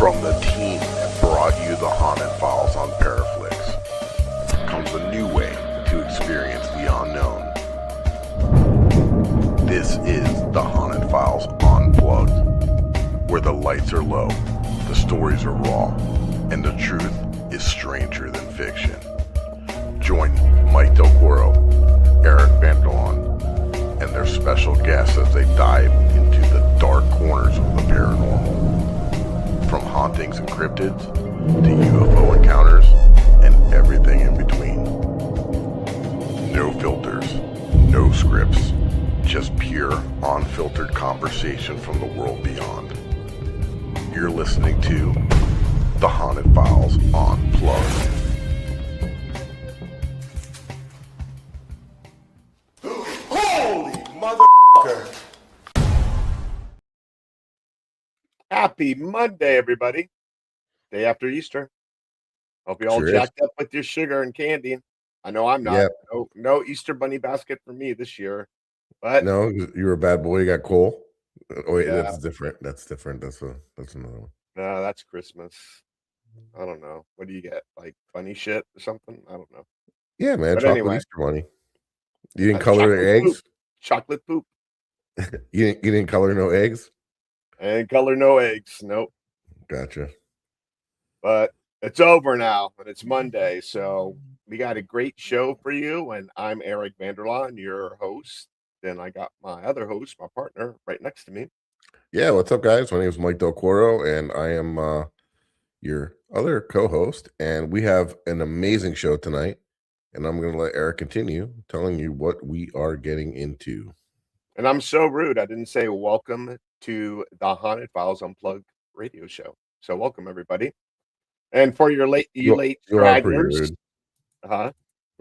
From the team that brought you the Haunted Files on ParaFlixx comes a new way to experience the unknown. This is the Haunted Files Unplugged, where the lights are low, the stories are raw, and the truth is stranger than fiction. Join Mike Delcoro, Eric Vanderlaan, and their special guests as they dive into the dark corners of the paranormal. From hauntings and cryptids to UFO encounters and everything in between. No filters, no scripts, just pure, unfiltered conversation from the world beyond. You're listening to the Haunted Files Unplugged. Holy motherfucker! Happy Monday, everybody. Day after Easter. Hope you all jacked up with your sugar and candy. I know I'm not. Yep. No Easter bunny basket for me this year. But No, you were a bad boy. You got coal. Oh wait, Yeah. that's different. That's different. That's another one. no, that's Christmas. I don't know. What do you get? Like funny shit or something? I don't know. Yeah, man. But Chocolate anyway. Easter bunny. You didn't That's color chocolate eggs. poop. Chocolate poop. You didn't color no eggs. And color no eggs. Nope. Gotcha. But it's over now, and it's Monday, so we got a great show for you. And I'm Eric Vanderlaan, your host. Then I got my other host, my partner, right next to me. Yeah. What's up, guys? My name is Mike Delcoro, and I am your other co-host. And we have an amazing show tonight. And I'm going to let Eric continue telling you what we are getting into. And I'm so rude. I didn't say welcome to the Haunted Files Unplugged radio show. So welcome, everybody. And for your late You are pretty stragglers. rude. Huh?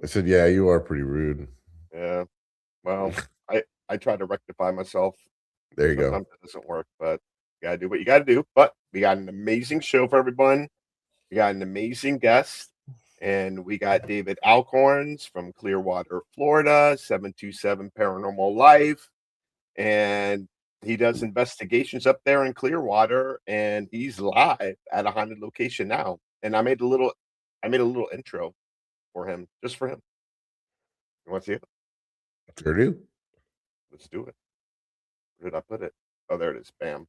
I said, yeah, you are pretty rude. Yeah. Well, I try to rectify myself. There you go. Sometimes it doesn't work, but you gotta do what you gotta do. But we got an amazing show for everyone. We got an amazing guest, and we got David Alcorns from Clearwater, Florida, 727 Paranormal Life, and he does investigations up there in Clearwater, and he's live at a haunted location now. And I made a little intro for him, just for him. You want to see it? Sure do. Let's do it. Where did I put it? Oh, there it is. Bam.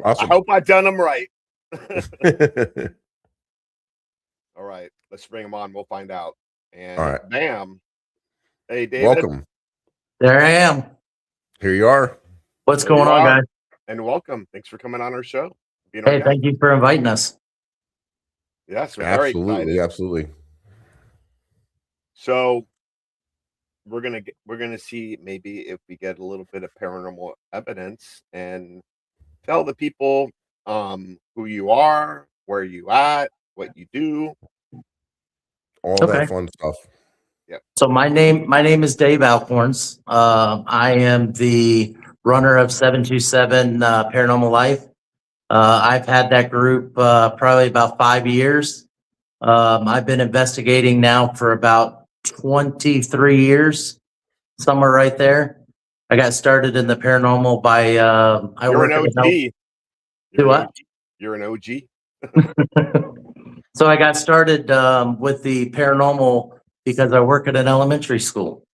Awesome. I hope I done them right. All right, let's bring him on. We'll find out. And All right. Bam. Hey, David. Welcome. There I am. Here you are. What's There going you on, are. guys? And welcome. Thanks for coming on our show. Being our Hey, guest. thank you for inviting us. Yes, we're very Absolutely. excited. Absolutely. So we're gonna see maybe if we get a little bit of paranormal evidence and tell the people who you are, where you at, what you do. All Okay. that fun stuff. So my name is Dave Alcorns. I am the runner of 727 Paranormal Life. I've had that group probably about 5 years. I've been investigating now for about 23 years, somewhere right there. I got started in the paranormal by You're an OG. Do what? You're an OG. So I got started with the paranormal because I work at an elementary school,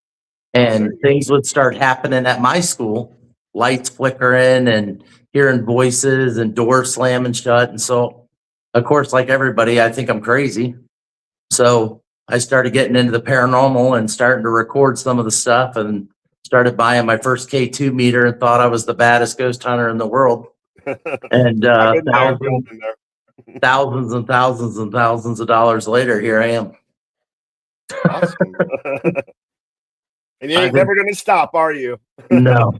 and things would start happening at my school, lights flickering and hearing voices and doors slamming shut. And so, of course, like everybody, I think I'm crazy. So I started getting into the paranormal and starting to record some of the stuff, and started buying my first K2 meter and thought I was the baddest ghost hunter in the world. And I've been there, been there. thousands and thousands and thousands of dollars later, here I am. Awesome. And you I've ain't been- never gonna stop, are you? No,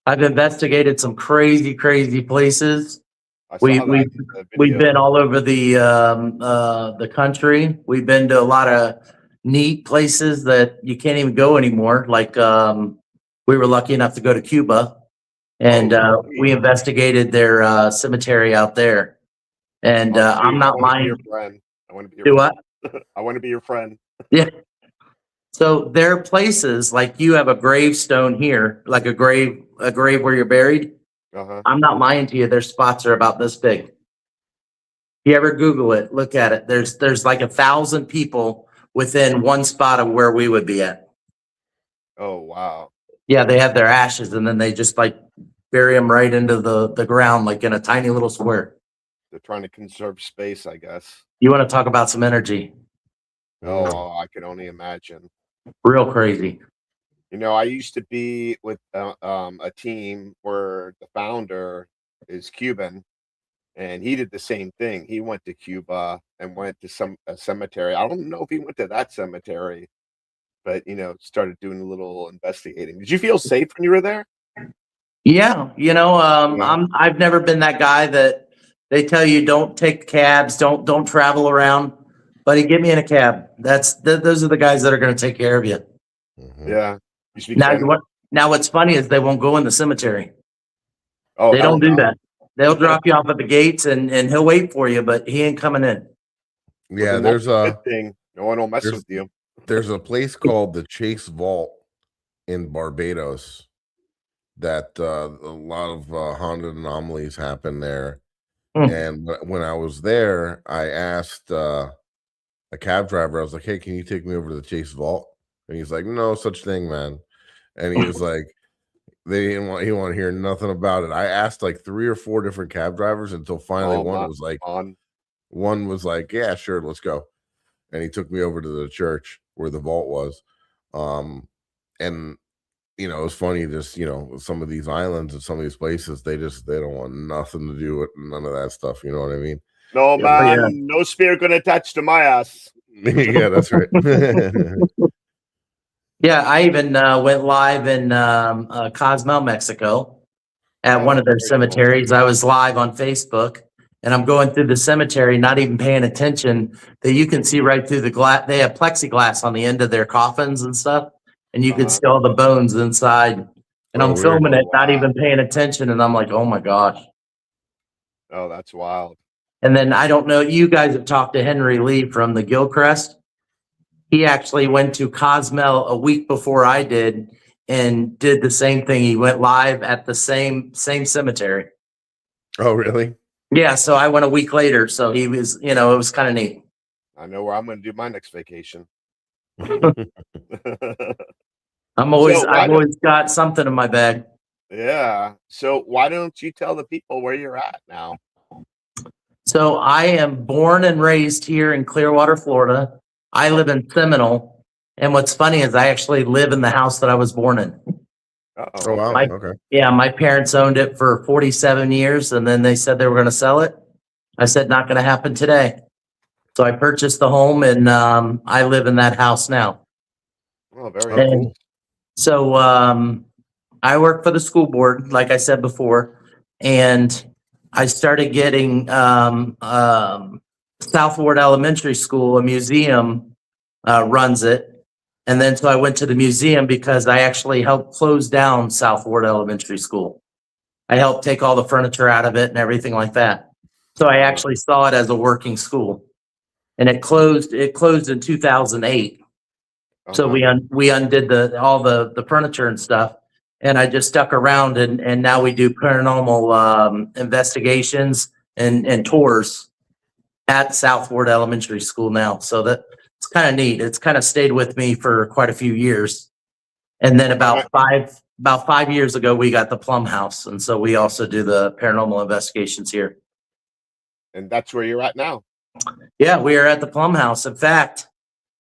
I've investigated some crazy, crazy places. I We- saw that we- in the We've video. been all over the country. We've been to a lot of neat places that you can't even go anymore. Like, we were lucky enough to go to Cuba, and Oh, we investigated their cemetery out there. And I'm not I wanna be lying. your friend. I want to be your Do friend. what? I want to be your friend. Yeah. So there are places like you have a gravestone here, like a grave where you're buried. Uh-huh. I'm not lying to you. Their spots are about this big. You ever Google it, look at it. There's like 1,000 people within one spot of where we would be at. Oh, wow. Yeah, they have their ashes and then they just like bury them right into the ground, like in a tiny little square. They're trying to conserve space, I guess. You want to talk about some energy? Oh, I can only imagine. Real crazy. You know, I used to be with a team where the founder is Cuban, and he did the same thing. He went to Cuba and went to a cemetery. I don't know if he went to that cemetery, but started doing a little investigating. Did you feel safe when you were there? Yeah, Yeah. I've never been that guy that they tell you don't take cabs, don't travel around. Buddy, get me in a cab. Those are the guys that are going to take care of you. Mhm. Yeah. You speak Now, Spanish? what's funny is they won't go in the cemetery. Oh, They hell don't do no. that. They'll drop you off at the gates and he'll wait for you, but he ain't coming in. Well, Yeah, then there's that's a good thing. No one will mess there's- with you. there's a place called the Chase Vault in Barbados that a lot of haunted anomalies happen there. Hmm. And when I was there, I asked a cab driver, I was like, "Hey, can you take me over to the Chase Vault?" And he's like, "No such thing, man." And he was like, he didn't want to hear nothing about it. I asked like 3 or 4 different cab drivers until finally Oh, one my was like, "Yeah, sure, let's go." And he took me over to the church where the vault was. And it was funny, just some of these islands and some of these places, they don't want nothing to do with none of that stuff. You know what I mean? No, man. yeah. No spear gonna attach to my ass. Yeah, that's right. Yeah, I even went live in Cozumel, Mexico at one of their very cool. cemeteries. I was live on Facebook and I'm going through the cemetery, not even paying attention that you can see right through the glass. They have plexiglass on the end of their coffins and stuff, and you can Uh-huh. see all the bones inside. And Oh, I'm weird. filming it, not Wow. even paying attention. And I'm like, oh my gosh. Oh, that's wild. And then I don't know, you guys have talked to Henry Lee from the Gilcrest. He actually went to Cozumel a week before I did and did the same thing. He went live at the same cemetery. Oh, really? Yeah, so I went a week later. So he was, it was kind of neat. I know where I'm gonna do my next vacation. I've always why got something in my bag. Yeah. So why don't you tell the people where you're at now? So I am born and raised here in Clearwater, Florida. I live in Seminole. And what's funny is I actually live in the house that I was born in. Oh, wow. My- Okay. Yeah, my parents owned it for 47 years and then they said they were going to sell it. I said, not going to happen today. So I purchased the home and I live in that house now. Oh, very Oh, And cool. so I work for the school board, like I said before, and I started getting Southward Elementary School, a museum runs it. And then so I went to the museum because I actually helped close down Southward Elementary School. I helped take all the furniture out of it and everything like that. So I actually saw it as a working school. And it closed in 2008. So Uh-huh. we undid all the furniture and stuff, and I just stuck around and now we do paranormal investigations and tours at Southward Elementary School now. So that it's kind of neat. It's kind of stayed with me for quite a few years. And then about 5 years ago, we got the Plum House, and so we also do the paranormal investigations here. And that's where you're at now. Yeah, we are at the Plum House. In fact,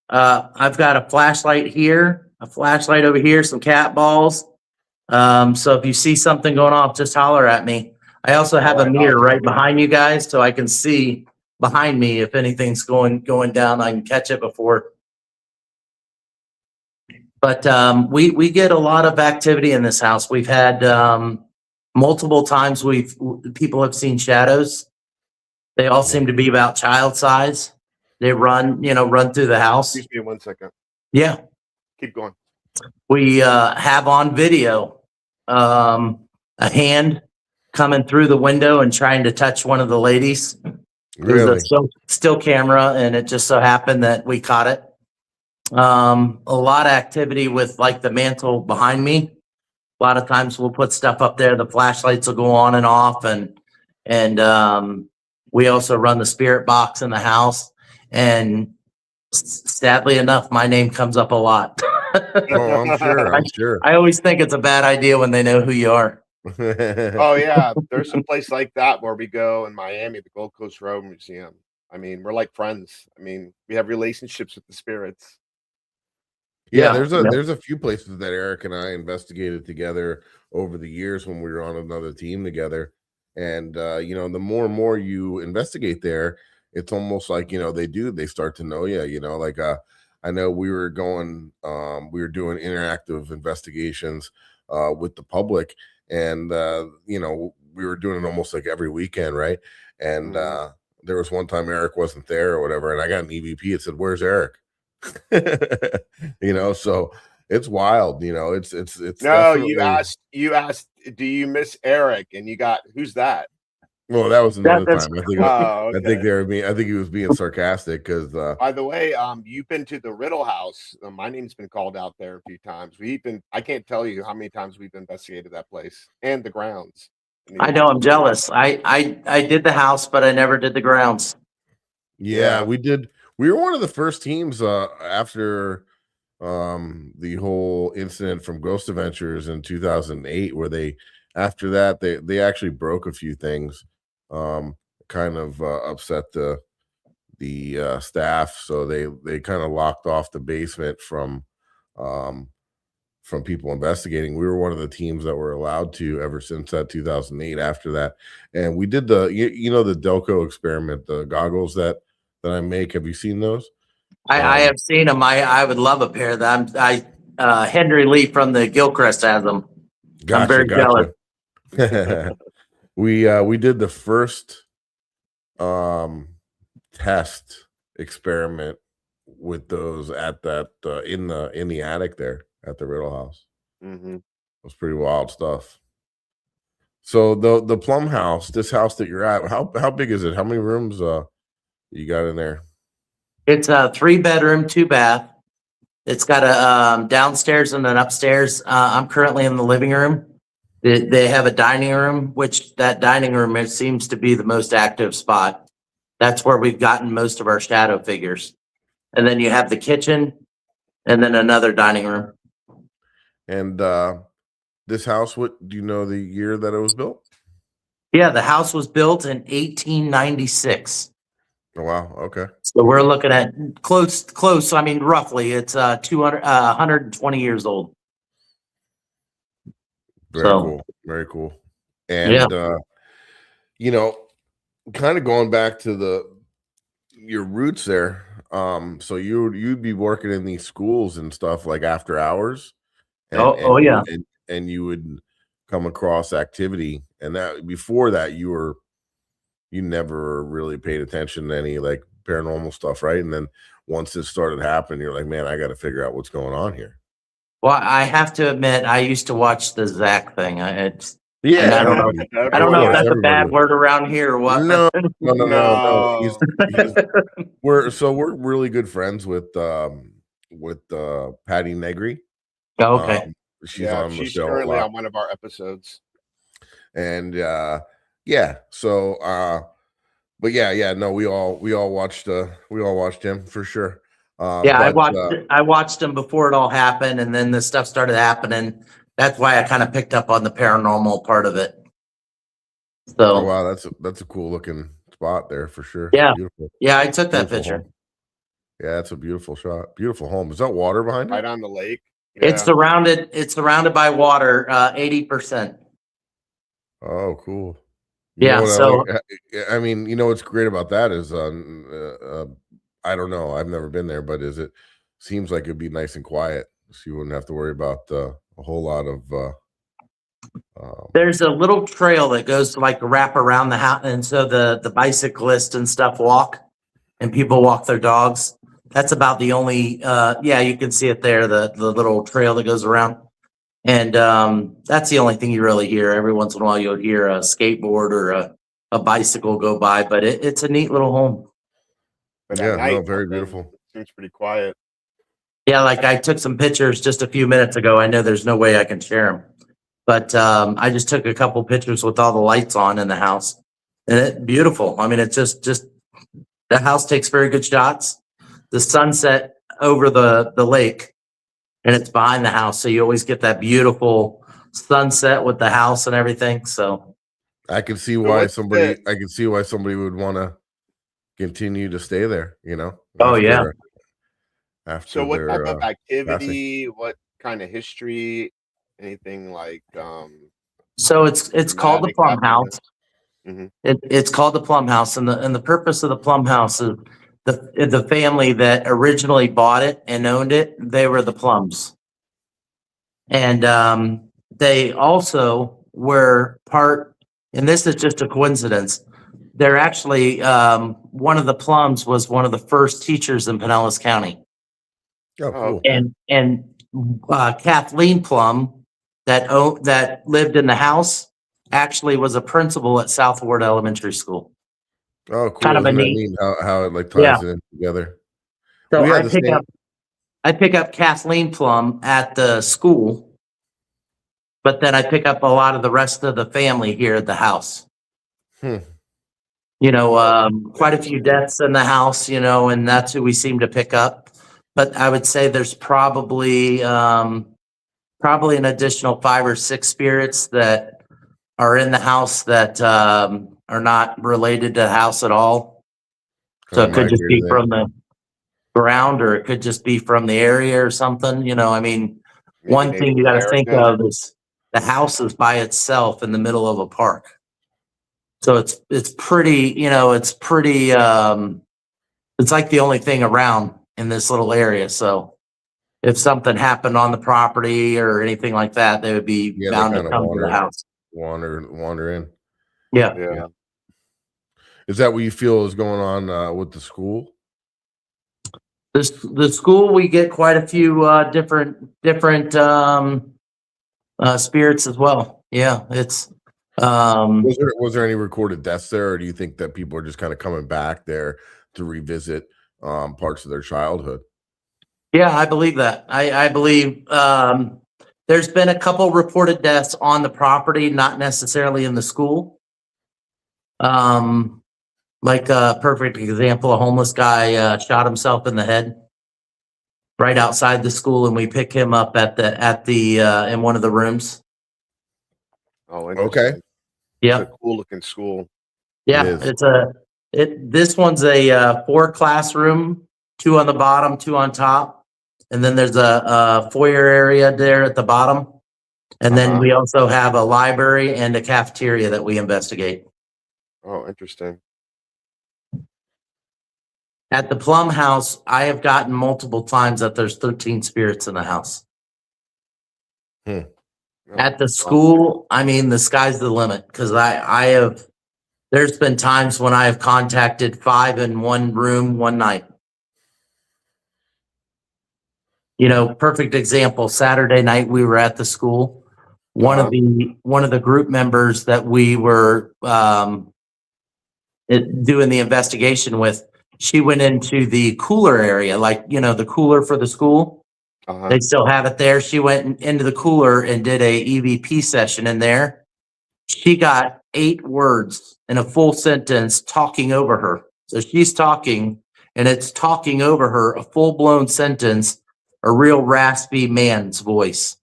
I've got a flashlight here, a flashlight over here, some cat balls. So if you see something going off, just holler at me. I also have a Alright, mirror awesome. right behind you guys, so I can see behind me if anything's going down. I can catch it before. But we get a lot of activity in this house. We've had multiple times people have seen shadows. They all seem to be about child size. They run through the house. Excuse me 1 second. Yeah, Keep going. we have on video a hand coming through the window and trying to touch one of the ladies. There's Really? a still camera, and it just so happened that we caught it. A lot of activity with like the mantle behind me. A lot of times we'll put stuff up there. The flashlights will go on and off, and we also run the spirit box in the house. And sadly enough, my name comes up a lot. Oh, I'm sure. I'm sure. I always think it's a bad idea when they know who you are. Oh yeah, there's some place like that where we go in Miami, the Gold Coast Road Museum. I mean, we're like friends. I mean, we have relationships with the spirits. Yeah, Yeah, there's a few places that Eric and I investigated together over the years when we were on another team together. And the more and more you investigate there, it's almost like, they start to know you, like I know we were doing interactive investigations with the public, and we were doing it almost like every weekend, right? And there was one time Eric wasn't there or whatever, and I got an EVP. It said, "Where's Eric?" So it's wild. It's No, you asked, do you miss Eric? And you got, who's that? Well, that was another that's- time. I think Oh, I think I think he was being sarcastic because by the way, you've been to the Riddle House. My name's been called out there a few times. I can't tell you how many times we've investigated that place and the grounds. I know, I'm jealous. I did the house, but I never did the grounds. yeah, we did. We were one of the first teams after the whole incident from Ghost Adventures in 2008, where they actually broke a few things, kind of upset the staff, so they kind of locked off the basement from people investigating. We were one of the teams that were allowed to ever since that 2008. After that, and we did the the Delco experiment, the goggles that I make. Have you seen those? I have seen them. I would love a pair of them. Henry Lee from the Gilchrist has them. I'm very jealous. We did the first test experiment with those at that in the attic there at the Riddle House. Mm-hmm. It was pretty wild stuff. So the Plum House, this house that you're at, how big is it? How many rooms you got in there? It's a 3-bedroom, 2-bath. It's got a downstairs and an upstairs. I'm currently in the living room. They have a dining room, which that dining room seems to be the most active spot. That's where we've gotten most of our shadow figures. And then you have the kitchen and then another dining room. And this house, what do you know the year that it was built? Yeah, the house was built in 1896. Oh, wow. Okay. So we're looking at close. I mean, roughly, it's 120 years old. Very cool. Very cool. And kind of going back to your roots there. So you'd be working in these schools and stuff like after hours. And, and you would come across activity, and that before that you never really paid attention to any like paranormal stuff, right? And then once it started happening, you're like, man, I got to figure out what's going on here. Well, I have to admit, I used to watch the Zach thing. I don't know if that's a bad word around here or what. No. We're really good friends with Patty Negri. Oh, okay. She's currently on one of our episodes. And so but no, we all watched him for sure. I watched him before it all happened, and then the stuff started happening. That's why I kind of picked up on the paranormal part of it. So wow, that's a cool looking spot there for sure. Yeah. Beautiful. Yeah, I took that picture. Home. Yeah, that's a beautiful shot. Beautiful home. Is that water behind it? Right on the lake. Yeah. It's surrounded by water, 80%. Oh, cool. You know Yeah. what So I mean, you know what's great about that is, I don't know, I've never been there, but seems like it'd be nice and quiet, so you wouldn't have to worry about a whole lot of. there's a little trail that goes to like wrap around the house, and so the bicyclists and stuff walk, and people walk their dogs. That's about the only. Yeah, you can see it there, the little trail that goes around, and that's the only thing you really hear. Every once in a while, you'll hear a skateboard or a bicycle go by, but it's a neat little home. But Yeah, at night, no, very it beautiful. seems pretty quiet. Yeah, like I took some pictures just a few minutes ago. I know there's no way I can share them, but I just took a couple pictures with all the lights on in the house, and it's beautiful. I mean, it's just the house takes very good shots. The sunset over the lake, and it's behind the house, so you always get that beautiful sunset with the house and everything. So I can see what's somebody. I can see why somebody would want to continue to stay there. You know. Oh, yeah. After So what type their of activity, what kind of history, anything like so it's called the dramatic Plum happened? House. Mhm. It's called the Plum House, and the purpose of the Plum House is the family that originally bought it and owned it. They were the Plums, and they also were part. And this is just a coincidence. They're actually one of the Plums was one of the first teachers in Pinellas County, Oh, cool. okay. and Kathleen Plum that lived in the house actually was a principal at South Ward Elementary School. Oh, cool. Kind of a Isn't that neat. neat how it like ties Yeah. it in together? So We had I the pick same- up Kathleen Plum at the school, but then I pick up a lot of the rest of the family here at the house. Hmm. You know, quite a few deaths in the house, you know, and that's who we seem to pick up. But I would say there's probably an additional 5 or 6 spirits that are in the house that are not related to the house at all. So it could just be migrated in. from the ground, or it could just be from the area or something, you know. I mean, Maybe one thing you got to Native think American. of is the house is by itself in the middle of a park. So it's pretty, you know, it's like the only thing around in this little area. So if something happened on the property or anything like that, they would be Yeah, they bound to kinda come to the house. wander in. Yeah. Yeah. Is that what you feel is going on with the school? The school, we get quite a few different spirits as well. Yeah, it's Was there any recorded deaths there, or do you think that people are just kind of coming back there to revisit parts of their childhood? yeah, I believe that. I believe there's been a couple reported deaths on the property, not necessarily in the school. Like a perfect example, a homeless guy shot himself in the head right outside the school, and we pick him up at the in one of the rooms. Oh, Okay. interesting. Yeah. It's a cool looking school. Yeah, is. this one's a 4 classroom, 2 on the bottom, 2 on top. And then there's a foyer area there at the bottom. And then we also have a library and a cafeteria that we investigate. Oh, interesting. At the Plum House, I have gotten multiple times that there's 13 spirits in the house. Oh, At the school, I mean, the sky's the limit, because there's been times when I have contacted 5 in one room one night. You know, perfect example, Saturday night, we were at the school. One of the group members that we were doing the investigation with, she went into the cooler area, like, you know, the cooler for the school. They still have it there. She went into the cooler and did a EVP session in there. She got 8 words in a full sentence talking over her. So she's talking, and it's talking over her, a full-blown sentence, a real raspy man's voice.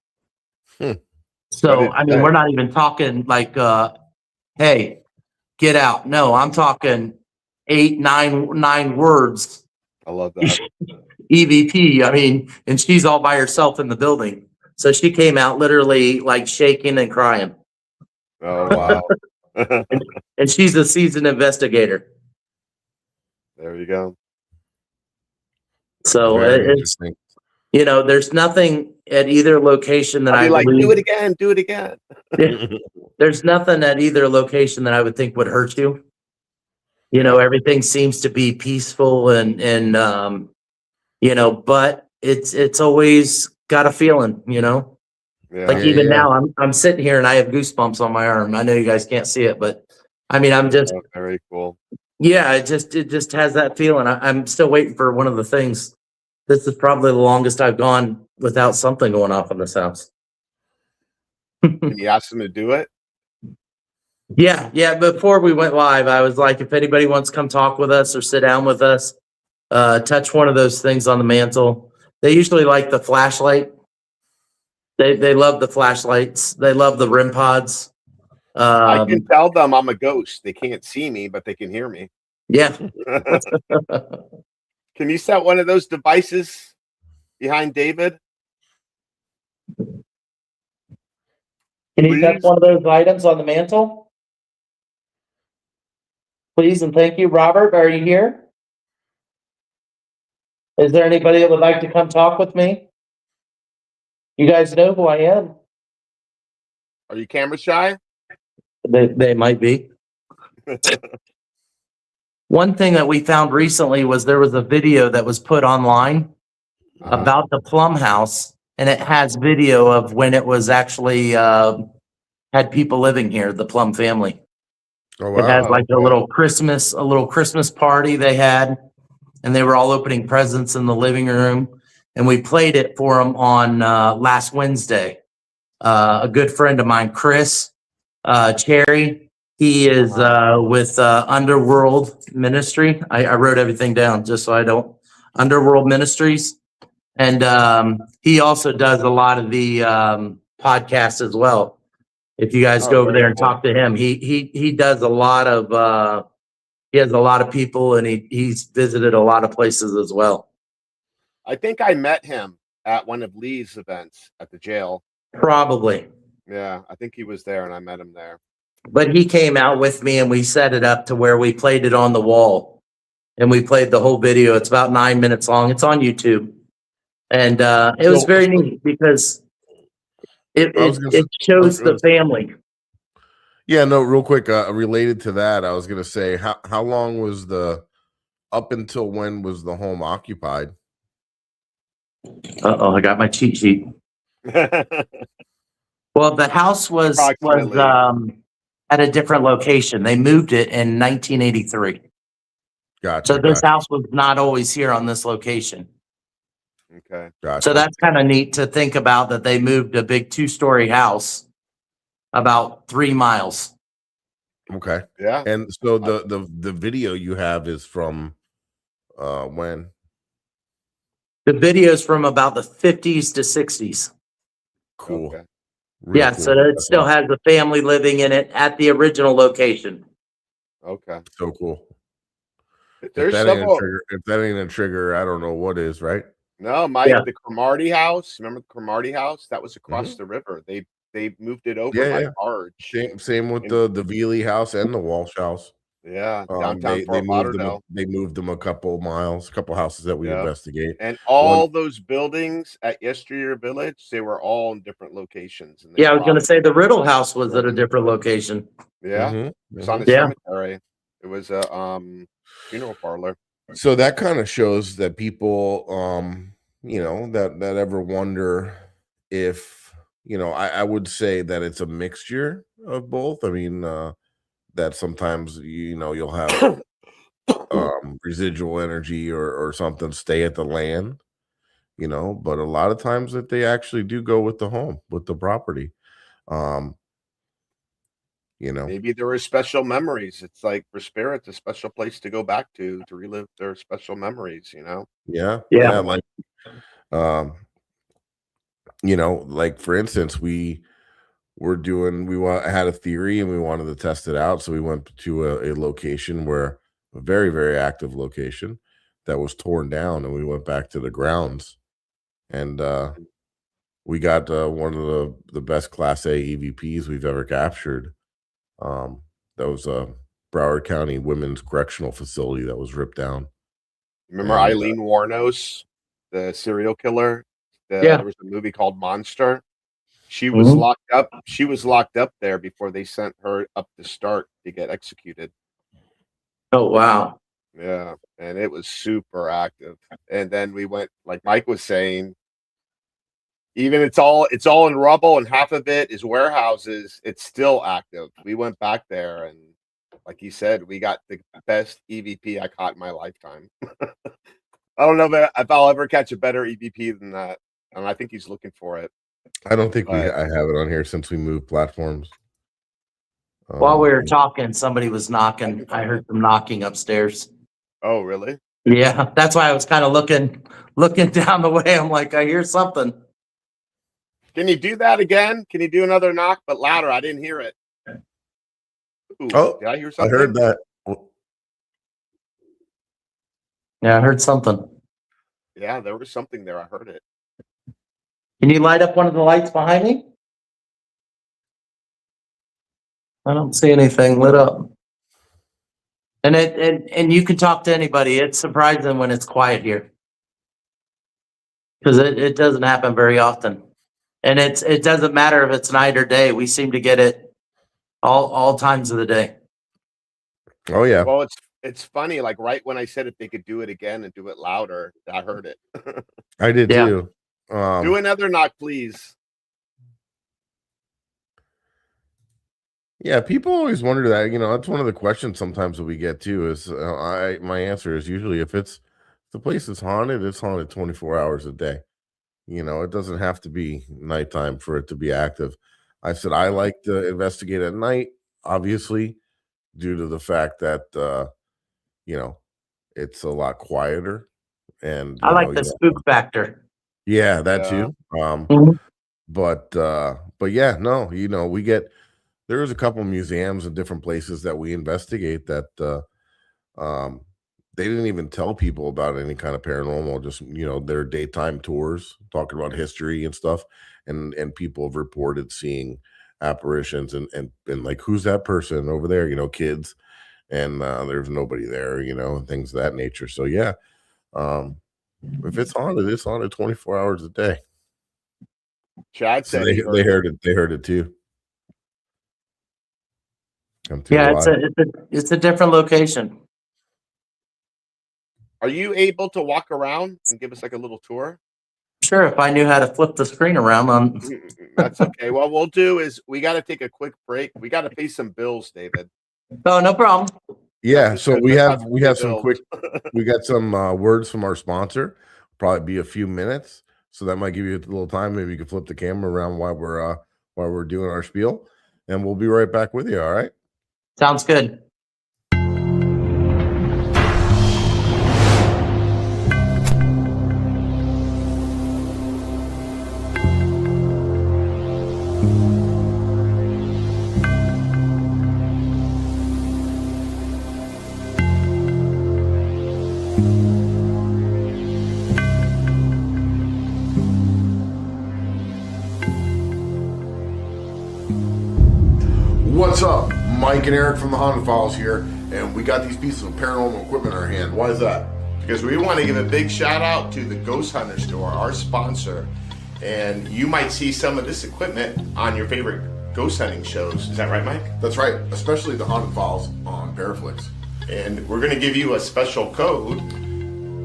So, I mean, we're not even talking like, hey, get out. No, I'm talking 8, 9 words. I love that. EVP, I mean, and she's all by herself in the building. So she came out literally like shaking and crying. Oh, wow. And And she's a seasoned investigator. There you go. So Very it's, interesting. there's nothing at either location that I'll I be like, believe. do it again, do it again. There's nothing at either location that I would think would hurt you. Everything seems to be peaceful and but it's always got a feeling, Yeah. like even now I'm sitting here and I have goosebumps on my arm. I know you guys can't see it, but I mean, I'm just, Very cool. yeah, it just has that feeling. I'm still waiting for one of the things. This is probably the longest I've gone without something going off in this house. Can you ask them to do it? Yeah. Before we went live, I was like, if anybody wants to come talk with us or sit down with us, touch one of those things on the mantle. They usually like the flashlight. They love the flashlights. They love the REM pods. I can tell them I'm a ghost. They can't see me, but they can hear me. Yeah. Can you set one of those devices behind David? Can you touch Please? one of those items on the mantle? Please and thank you. Robert, are you here? Is there anybody that would like to come talk with me? You guys know who I am. Are you camera shy? They might be. One thing that we found recently was there was a video that was put online about the Plum House, and it has video of when it was actually had people living here, the Plum family. Oh It has wow. like a little Christmas party they had, and they were all opening presents in the living room. And we played it for them on last Wednesday. A good friend of mine, Chris Cherry, he is with Underworld Ministry. I wrote everything down just so I don't. Underworld Ministries. And he also does a lot of the podcasts as well. If you guys go over there and talk to him, he does a lot of he has a lot of people, and he's visited a lot of places as well. I think I met him at one of Lee's events at the jail. Probably. Yeah, I think he was there and I met him there. But he came out with me and we set it up to where we played it on the wall. And we played the whole video. It's about 9 minutes long. It's on YouTube. And it was very neat because it shows the family. Yeah, no, real quick, related to that, I was gonna say, how long was up until when was the home occupied? I got my cheat sheet. Well, the house was at a different location. They moved it in 1983. Gotcha. So this house was not always here on this location. Okay. Gotcha. So that's kind of neat to think about, that they moved a big 2-story house about 3 miles. Okay. Yeah. And so the video you have is from when? The video's from about the 50s to 60s. Cool. Okay. Real Yeah, cool. so it still has the family living in it at the original location. Okay. So cool. There's if several. that ain't a trigger, I don't know what is, right? No, the Cromartie house. Remember the Cromartie house? That was across the river. They moved it over by barge. Same with the Veely house and the Walsh house. Yeah, downtown Fort Lauderdale. They moved them a couple miles, a couple houses that we investigate. And all those buildings at Yesteryear Village, they were all in different locations. Yeah, I was going to say the Riddle house was at a different location. Yeah, it was on a cemetery. It was a funeral parlor. So that kind of shows that people, that ever wonder if, I would say that it's a mixture of both. I mean, that sometimes, you'll have residual energy or something stay at the land, but a lot of times that they actually do go with the home, with the property. Maybe there were special memories. It's like for spirits, a special place to go back to relive their special memories, Yeah. Like, like for instance, we had a theory and we wanted to test it out. So we went to a location where a very, very active location that was torn down, and we went back to the grounds, and we got one of the best Class A EVPs we've ever captured. That was Broward County Women's Correctional Facility that was ripped down. Remember And, Eileen Warnos, the serial killer? Yeah. There was a movie called Monster. She was Mhm. locked up. She was locked up there before they sent her up to start to get executed. Oh, wow. Yeah, and it was super active. And then we went, like Mike was saying, even it's all in rubble and half of it is warehouses. It's still active. We went back there and, like he said, we got the best EVP I caught in my lifetime. I don't know if I'll ever catch a better EVP than that, and I think he's looking for it. I don't think But- I have it on here since we moved platforms. While we were talking, somebody was knocking. I heard them knocking upstairs. Oh, really? Yeah, that's why I was kind of looking down the way. I'm like, I hear something. Can you do that again? Can you do another knock, but louder? I didn't hear it. Ooh, Oh, did I hear I something? heard that. Yeah, I heard something. Yeah, there was something there. I heard it. Can you light up one of the lights behind me? I don't see anything lit up. And you can talk to anybody. It's surprising when it's quiet here. Because it doesn't happen very often. And it doesn't matter if it's night or day. We seem to get it all times of the day. Oh yeah. Well, it's funny. Like right when I said if they could do it again and do it louder, I heard it. I did Yeah. too. Do another knock, please. Yeah, people always wonder that. That's one of the questions sometimes that we get too. Is my answer is usually if the place is haunted, it's haunted 24 hours a day. It doesn't have to be nighttime for it to be active. I said I like to investigate at night, obviously, due to the fact that it's a lot quieter. And I like the spook factor. yeah, that Yeah. too. Mhm. But yeah, no, there's a couple museums and different places that we investigate that they didn't even tell people about any kind of paranormal, just their daytime tours talking about history and stuff, and people have reported seeing apparitions and like, who's that person over there, kids, and there's nobody there, and things of that nature. So yeah, if it's haunted 24 hours a day. Chad So said they he heard it. They heard it too. Come through Yeah, live. it's a different location. Are you able to walk around and give us like a little tour? Sure, if I knew how to flip the screen around on. That's okay. What we'll do is we got to take a quick break. We got to pay some bills, David. Oh, no problem. Yeah, That's so good. we That's have not some bills. quick we got some words from our sponsor. Probably be a few minutes, so that might give you a little time. Maybe you can flip the camera around while we're doing our spiel, and we'll be right back with you. All right. Sounds good. What's up? Mike and Eric from the Haunted Files here, and we got these pieces of paranormal equipment in our hand. Why is that? Because we want to give a big shout out to the Ghost Hunter store, our sponsor. And you might see some of this equipment on your favorite ghost hunting shows. Is that right, Mike? That's right, especially the Haunted Files on ParaFlixx. And we're going to give you a special code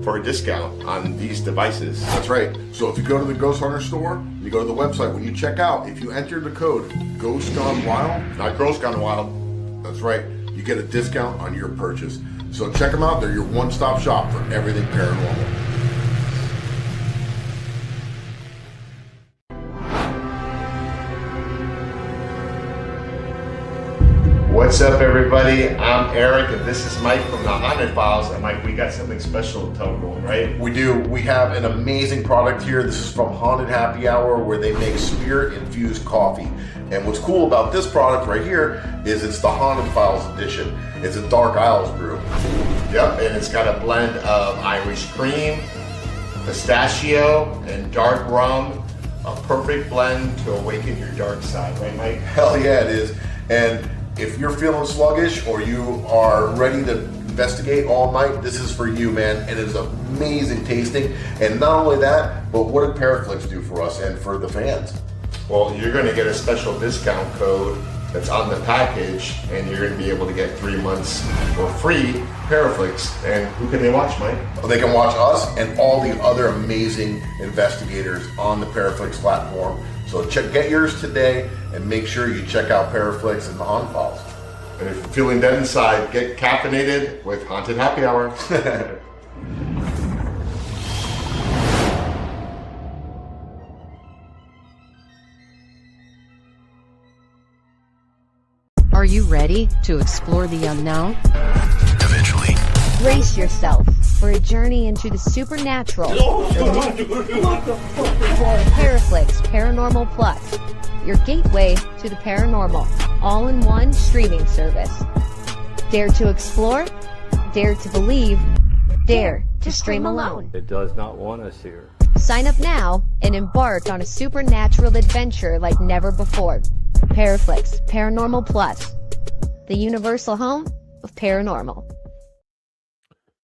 for a discount on these devices. That's right. So if you go to the Ghost Hunter store, you go to the website, when you check out, if you enter the code Ghost Gone Wild, Not Girls Gone Wild. that's right, you get a discount on your purchase. So check them out. They're your one-stop shop for everything paranormal. What's up, everybody? I'm Eric, and this is Mike from the Haunted Files. And Mike, we got something special to tell everyone, right? We do. We have an amazing product here. This is from Haunted Happy Hour, where they make spirit-infused coffee. And what's cool about this product right here is it's the Haunted Files edition. It's a Dark Isles brew. Yep, and it's got a blend of Irish cream, pistachio, and dark rum. A perfect blend to awaken your dark side, right, Mike? Hell yeah, it is. And if you're feeling sluggish or you are ready to investigate all night, this is for you, man. And it is amazing tasting. And not only that, but what did ParaFlixx do for us and for the fans? Well, you're going to get a special discount code that's on the package, and you're going to be able to get 3 months for free ParaFlixx. And who can they watch, Mike? Well, they can watch us and all the other amazing investigators on the ParaFlixx platform. So get yours today and make sure you check out ParaFlixx and the Haunted Files. And if you're feeling dead inside, get caffeinated with Haunted Happy Hour. Are you ready to explore the unknown? Eventually. Brace yourself for a journey into the supernatural. ParaFlixx Paranormal Plus, your gateway to the paranormal, all-in-one streaming service. Dare to explore, dare to believe, dare to stream alone. It does not want us here. Sign up now and embark on a supernatural adventure like never before. ParaFlixx Paranormal Plus, the universal home of paranormal.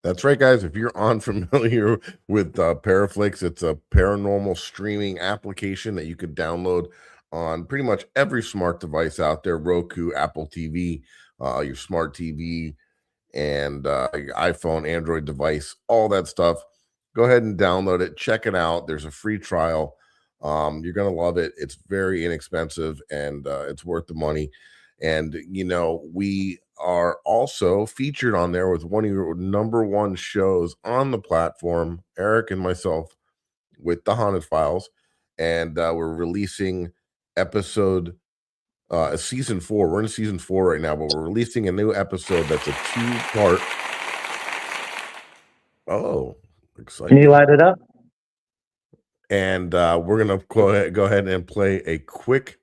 That's right, guys. If you're unfamiliar with ParaFlixx, it's a paranormal streaming application that you could download on pretty much every smart device out there: Roku, Apple TV, your smart TV, and your iPhone, Android device, all that stuff. Go ahead and download it. Check it out. There's a free trial. You're going to love it. It's very inexpensive, and it's worth the money. And, you know, we are also featured on there with one of your #1 shows on the platform, Eric and myself, with the Haunted Files. And we're releasing episode season 4. We're in season 4 right now, but we're releasing a new episode that's a 2-part. Oh, exciting. Can you light it up? And we're gonna go ahead and play a quick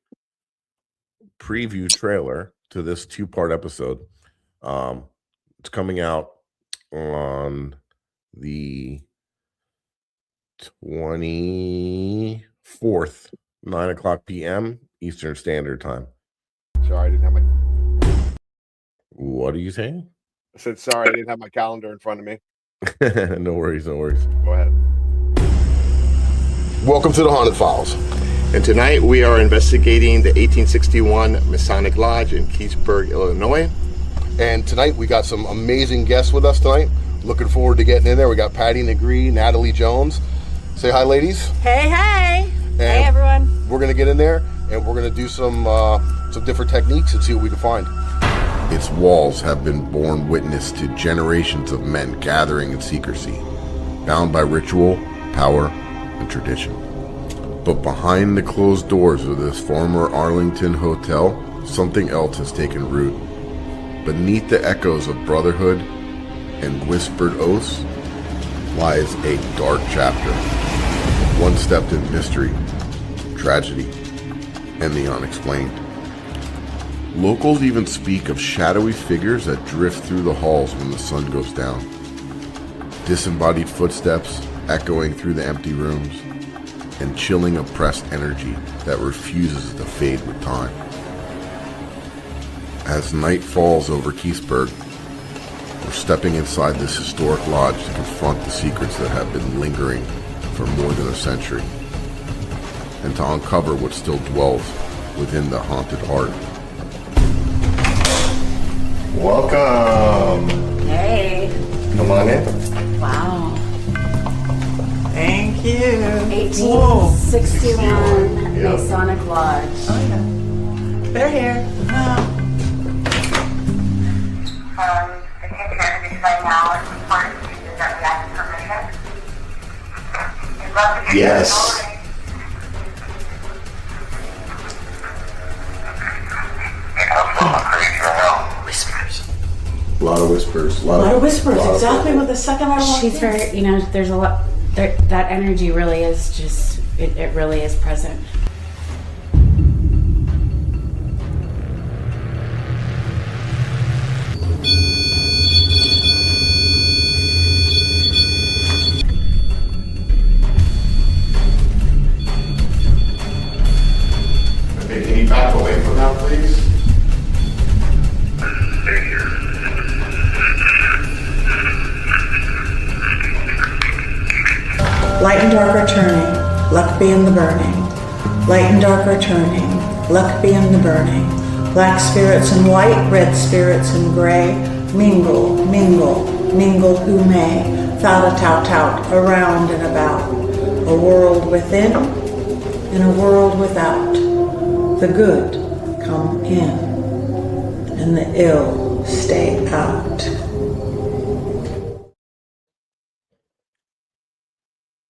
preview trailer to this 2-part episode. It's coming out on the 24th, 9:00 p.m. Eastern Standard Time. Sorry, I didn't have my. What are you saying? I said sorry, I didn't have my calendar in front of me. No worries, no worries. Go ahead. Welcome to the Haunted Files. And tonight we are investigating the 1861 Masonic Lodge in Keithsburg, Illinois. And tonight we got some amazing guests with us tonight. Looking forward to getting in there. We got Patty Negree, Natalie Jones. Say hi, ladies. Hey, hey. And Hey, everyone. We're gonna get in there and we're gonna do some different techniques and see what we can find. Its walls have been borne witness to generations of men gathering in secrecy, bound by ritual, power, and tradition. But behind the closed doors of this former Arlington hotel, something else has taken root. Beneath the echoes of brotherhood and whispered oaths lies a dark chapter, one steeped in mystery, tragedy, and the unexplained. Locals even speak of shadowy figures that drift through the halls when the sun goes down. Disembodied footsteps echoing through the empty rooms, and chilling oppressed energy that refuses to fade with time. As night falls over Keithsburg, we're stepping inside this historic lodge to confront the secrets that have been lingering for more than a century, and to uncover what still dwells within the haunted heart. Welcome. Hey. Come on in. Wow. Thank you. 1861 Yeah. Masonic Lodge. Oh, yeah. They're here. The kitchen right now is important to you that we ask permission. We'd love to get Yes. Whispers. A lot of whispers. A lot of whispers. Exactly what the second I walked She's in. very, there's a lot, that energy really is just, it really is present. Okay, can you back away from that, please? and dark are turning, luck be in the burning. Light and dark are turning, luck be in the burning. Black spirits and white, red spirits and gray. Mingle, mingle, mingle who may. Thought a tout tout, around and about. A world within and a world without. The good come in and the ill stay out.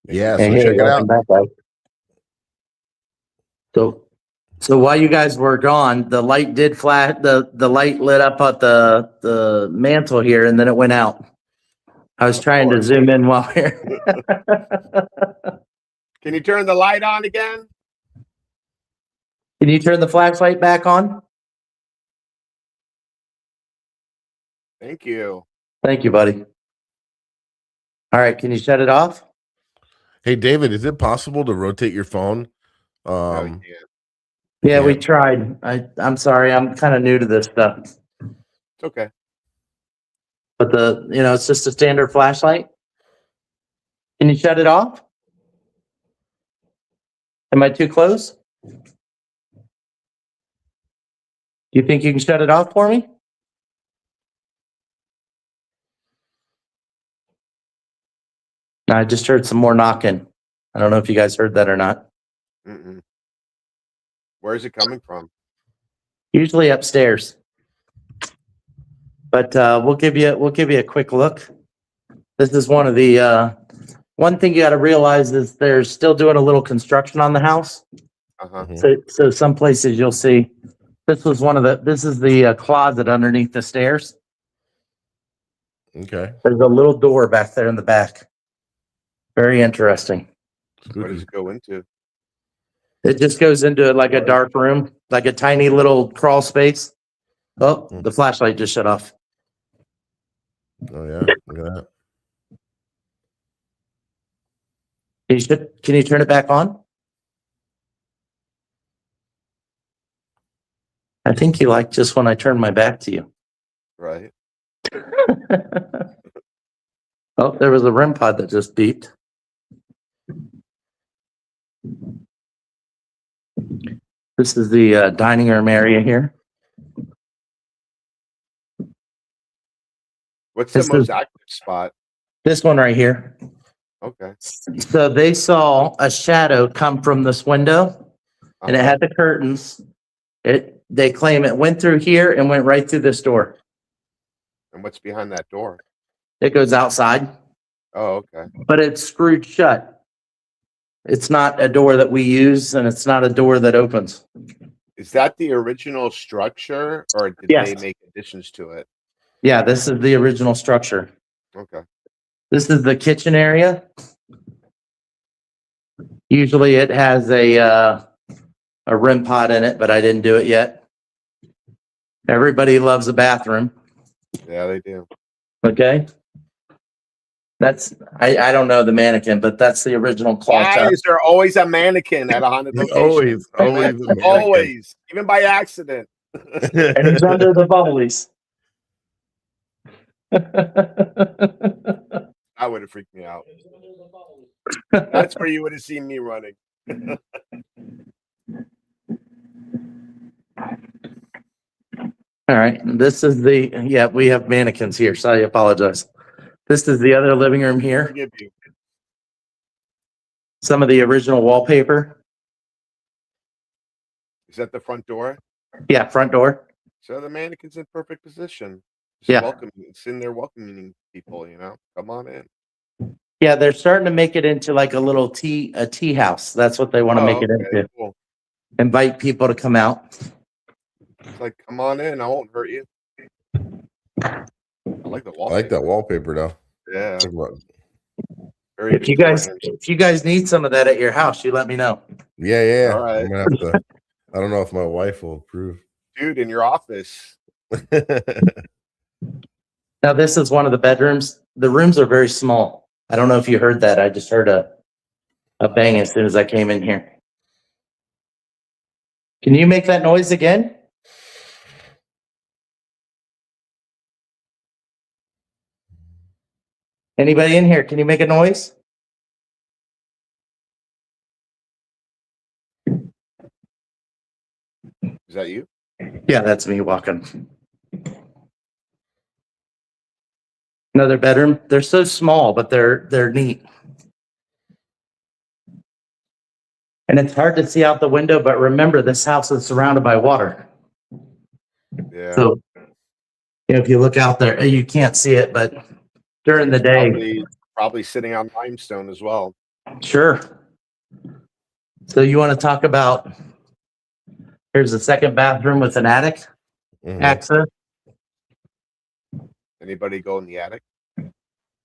Yeah, Hey, so hey, check it welcome out. back, guys. So while you guys were gone, the light did flash. The light lit up at the mantle here, and then it went out. I was trying to zoom in while we're. Can you turn the light on again? Can you turn the flashlight back on? Thank you. Thank you, buddy. All right, can you shut it off? Hey, David, is it possible to rotate your phone? No, you can't. Yeah, we Yeah. tried. I'm sorry, I'm kind of new to this stuff. It's okay. But it's just a standard flashlight. Can you shut it off? Am I too close? Do you think you can shut it off for me? I just heard some more knocking. I don't know if you guys heard that or not. Mm-mm. Where is it coming from? Usually upstairs. But we'll give you a quick look. This is one of the one thing you got to realize is they're still doing a little construction on the house. Uh-huh. So some places you'll see this is the closet underneath the stairs. Okay. There's a little door back there in the back. Very interesting. Where does it go into? It just goes into like a dark room, like a tiny little crawl space. Oh, the flashlight just shut off. Oh yeah, look at that. Can you turn it back on? I think you like just when I turn my back to you. Right. Oh, there was a REM pod that just beeped. This is the dining room area here. What's the This most is- active spot? This one right here. Okay. So they saw a shadow come from this window, and it Uh-huh. had the curtains. They claim it went through here and went right through this door. And what's behind that door? It goes outside, Oh, okay. but it's screwed shut. It's not a door that we use, and it's not a door that opens. Is that the original structure, or did Yes. they make additions to it? Yeah, this is the original structure. Okay. This is the kitchen area. Usually it has a REM pod in it, but I didn't do it yet. Everybody loves a bathroom. Yeah, they do. Okay. I don't know the mannequin, but that's the original cloth Why top. is there always a mannequin at a haunted location? Always a mannequin. Always, even by accident. And he's under the bubblies. That would have freaked me out. That's where you would have seen me running. All right. This is we have mannequins here, so I apologize. This is the other living room here. Forgive you. Some of the original wallpaper. Is that the front door? Yeah, front door. So the mannequin's in perfect position. Just Yeah. welcoming. It's in there welcoming people, Come on in. Yeah, they're starting to make it into like a tea house. That's what they want to make it okay, into. cool. Invite people to come out. It's like, come on in. I won't hurt you. I like the I wall. like that wallpaper though. Yeah. Think about it. Very If you guys need some of that at your house, you let me know. Yeah. All right. I'm gonna have to. I don't know if my wife will approve. Dude, in your office. Now this is one of the bedrooms. The rooms are very small. I don't know if you heard that. I just heard a bang as soon as I came in here. Can you make that noise again? Anybody in here? Can you make a noise? Is that you? Yeah, that's me walking. Another bedroom. They're so small, but they're neat. And it's hard to see out the window, but remember, this house is surrounded by water. Yeah. So, if you look out there, you can't see it, but during the day, Probably sitting on limestone as well. sure. So you want to talk about, here's the second bathroom with an attic access. Anybody go in the attic?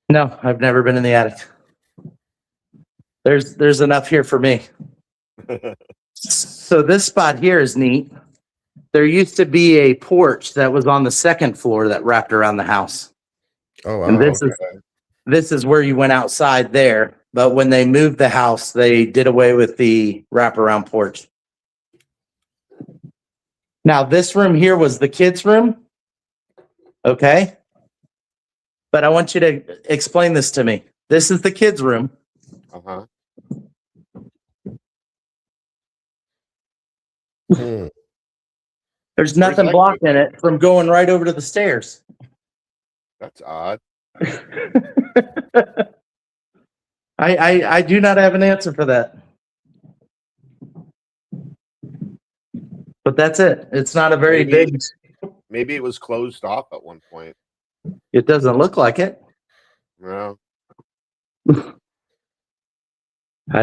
No, I've never been in the attic. There's enough here for me. So this spot here is neat. There used to be a porch that was on the second floor that wrapped around the house. Oh, wow. And this is where you went outside there. But when they moved the house, they did away with the wraparound porch. Now, this room here was the kids' room. Okay. But I want you to explain this to me. This is the kids' room. Uh-huh. There's nothing blocking it from going right over to the stairs. That's odd. I do not have an answer for that. But that's it. It's not a very big. Maybe it was closed off at one point. It doesn't look like it. No. I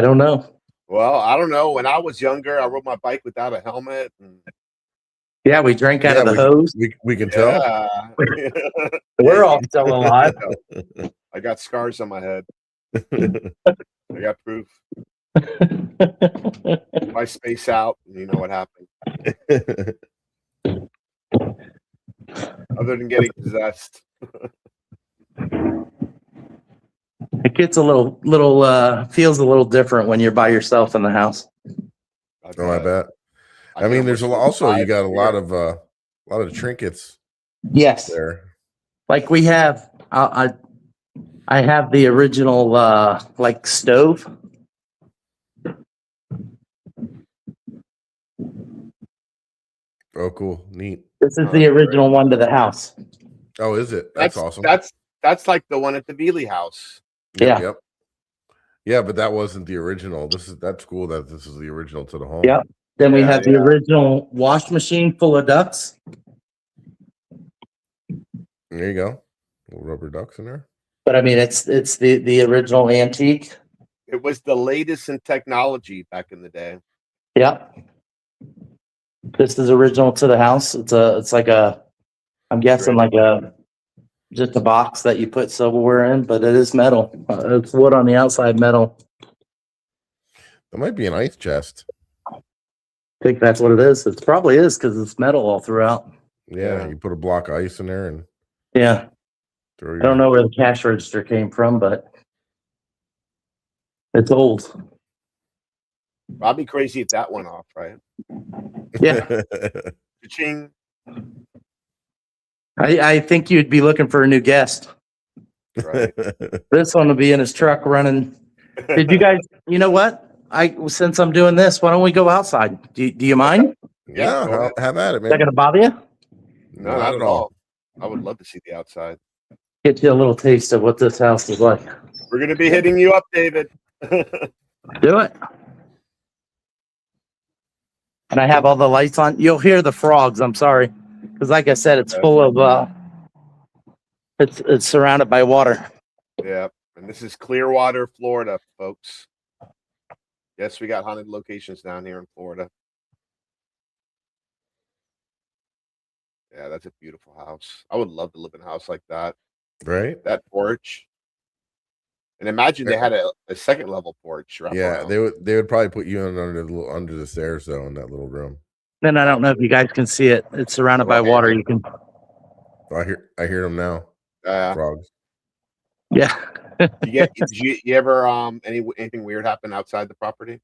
don't know. Well, I don't know. When I was younger, I rode my bike without a helmet. And yeah, we drank out of the hose. We can tell. We're all still alive. I got scars on my head. I got proof. If I space out, you know what happened. Other than getting possessed. It gets a little feels a little different when you're by yourself in the house. I bet. I mean, there's also you got a lot of trinkets. Yes. There. Like we have, I have the original like stove. Oh, cool, neat. This is the original one to the house. Oh, is it? That's awesome. That's like the one at the Veely house. Yep. Yeah, but that wasn't the original. That's cool that this is the original to the home. Yep. Then we have the original wash machine full of ducks. There you go. Little rubber ducks in there. But I mean, it's the original antique. It was the latest in technology back in the day. Yep. This is original to the house. It's like a, I'm guessing like just a box that you put silverware in, but it is metal. It's wood on the outside, metal. That might be an ice chest. I think that's what it is. It probably is because it's metal all throughout. Yeah, you put a block of ice in there and yeah. I don't know where the cash register came from, but it's old. I'd be crazy if that went off, right? Yeah. Ching. I think you'd be looking for a new guest. Right. This one will be in his truck running. Did you guys, you know what? Since I'm doing this, why don't we go outside? Do you mind? Yeah, have at it, man. Is that going to bother you? No, not at all. I would love to see the outside. Get you a little taste of what this house is like. We're going to be hitting you up, David. Do it. And I have all the lights on. You'll hear the frogs. I'm sorry. Because like I said, it's full of, it's surrounded by water. Yeah. And this is Clearwater, Florida, folks. Yes, we got haunted locations down here in Florida. Yeah, that's a beautiful house. I would love to live in a house like that. Right? That porch. And imagine they had a second level porch. Yeah, they would probably put you in under the stairs though in that little room. Then I don't know if you guys can see it. It's surrounded by water. You can. I hear them now. Frogs. Yeah. Did you ever anything weird happen outside the property?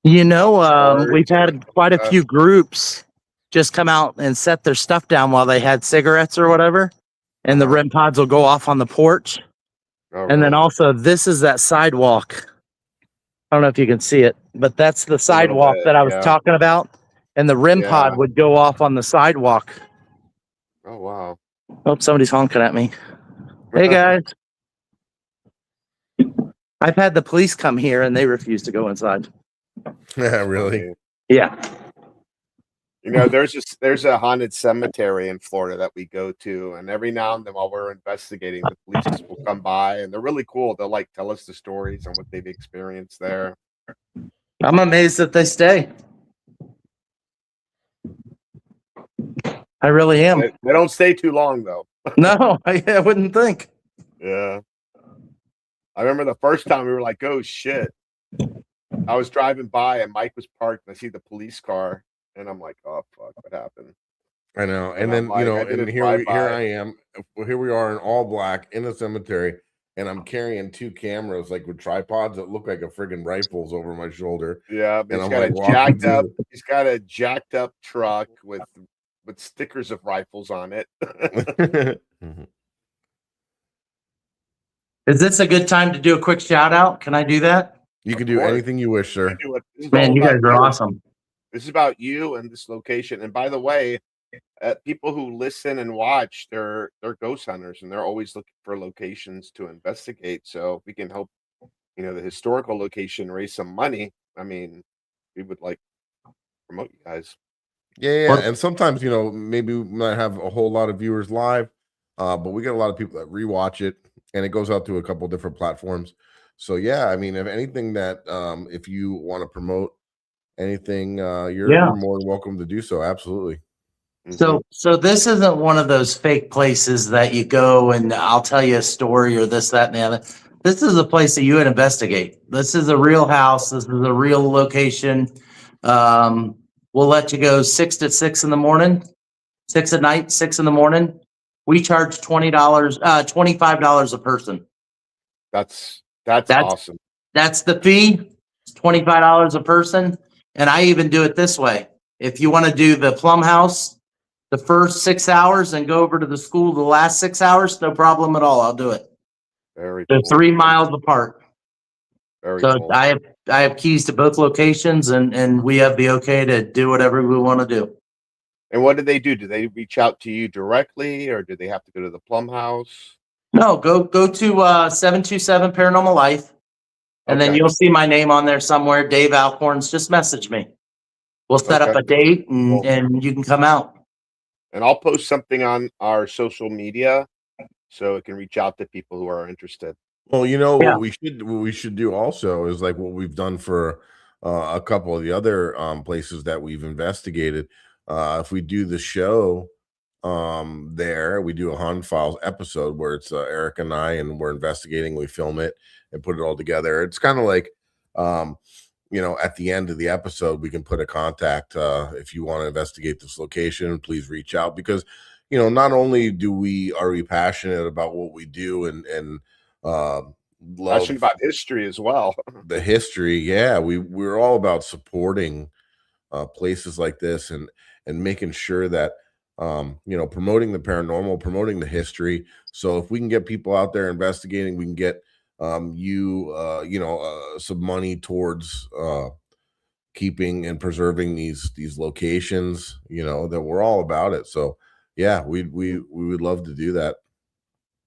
You know, we've had quite a few groups just come out and set their stuff down while they had cigarettes or whatever, and the REM pods will go off on the porch. And then also, this is that sidewalk. I don't know if you can see it, but that's the sidewalk that I was talking about. and the REM Yeah. pod would go off on the sidewalk. Oh wow. Oh, somebody's honking at me. Hey guys. I've had the police come here and they refuse to go inside. Yeah, really. Yeah. You know, there's a haunted cemetery in Florida that we go to, and every now and then while we're investigating, the police will come by, and they're really cool. They'll like tell us the stories and what they've experienced there. I'm amazed that they stay. I really am. They don't stay too long though. No, I wouldn't think. Yeah. I remember the first time we were like, oh shit. I was driving by and Mike was parked and I see the police car and I'm like, oh fuck, what happened? I know. And And then, I'm like, I and didn't here drive by. I am. Here we are in all black in the cemetery, and I'm carrying 2 cameras like with tripods that look like a friggin' rifles over my shoulder. Yeah, but And he's I'm got like a walking jacked through up. He's got a jacked up truck with stickers of rifles on it. Mhm. Is this a good time to do a quick shout out? Can I do that? You can do course. anything you wish, sir. This is Man, all you guys about are you. awesome. This is about you and this location. And by the way, people who listen and watch, they're ghost hunters, and they're always looking for locations to investigate. So if we can help, the historical location raise some money, I mean, we would like to promote you guys. Yeah. Well- And sometimes, maybe we might have a whole lot of viewers live, but we get a lot of people that rewatch it, and it goes out to a couple different platforms. So yeah, I mean, if anything that if you want to promote anything, you're more than welcome to do so. Absolutely. So this isn't one of those fake places that you go and I'll tell you a story or this, that, and the other. This is a place that you would investigate. This is a real house. This is a real location. We'll let you go 6 to 6 in the morning, 6 at night, 6 in the morning. We charge $25 a person. That's awesome. That's the fee. It's $25 a person. And I even do it this way. If you want to do the Plum House, the first 6 hours and go over to the school the last 6 hours, no problem at all. I'll do it. Very They're cool. 3 miles apart. Very So cool. I have keys to both locations and we have the okay to do whatever we want to do. And what do they do? Do they reach out to you directly, or do they have to go to the Plum House? No, go to 727 Paranormal Life. And then Okay. you'll see my name on there somewhere. Dave Alcorns. Just message me. We'll set up Okay. a date Cool. and you can come out. And I'll post something on our social media so it can reach out to people who are interested. Well, Yeah. what we should do also is like what we've done for a couple of the other places that we've investigated. If we do the show there, we do a Haunted Files episode where it's Eric and I, and we're investigating. We film it and put it all together. It's kind of like at the end of the episode, we can put a contact. If you want to investigate this location, please reach out, because not only are we passionate about what we do and love Passionate about history as well. the history. Yeah, we're all about supporting places like this and making sure that promoting the paranormal, promoting the history. So if we can get people out there investigating, we can get some money towards keeping and preserving these locations, that we're all about it. So yeah, we would love to do that.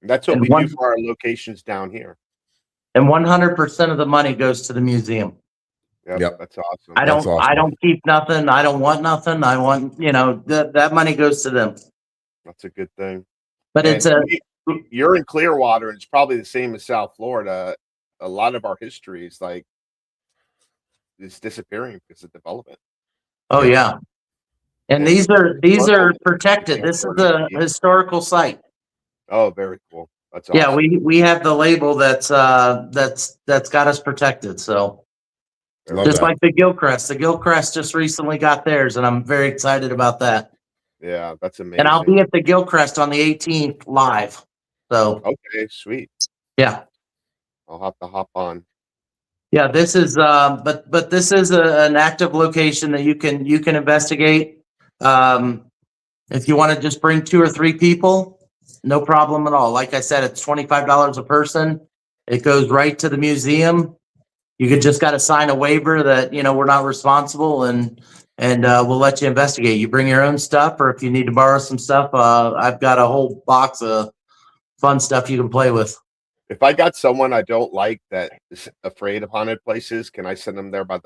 That's what And we one- do for our locations down here. And 100% of the money goes to the museum. Yep. That's awesome. I That's don't awesome. keep nothing. I don't want nothing. I want, that money goes to them. That's a good thing. But it's You're in Clearwater, and it's probably the same as South Florida. A lot of our history is disappearing because of development. oh yeah. And these are protected. This is a historical site. Oh, very cool. That's awesome. Yeah, we have the label that's got us protected. So Love just that. like the Gilcrest. The Gilcrest just recently got theirs, and I'm very excited about that. Yeah, that's amazing. And I'll be at the Gilcrest on the 18th live. So Okay, sweet. yeah. I'll have to hop on. Yeah, this is but this is an active location that you can investigate. If you want to just bring 2 or 3 people, no problem at all. Like I said, it's $25 a person. It goes right to the museum. You could just got to sign a waiver that we're not responsible, and and we'll let you investigate. You bring your own stuff, or if you need to borrow some stuff, I've got a whole box of fun stuff you can play with. If I got someone I don't like that is afraid of haunted places, can I send them there by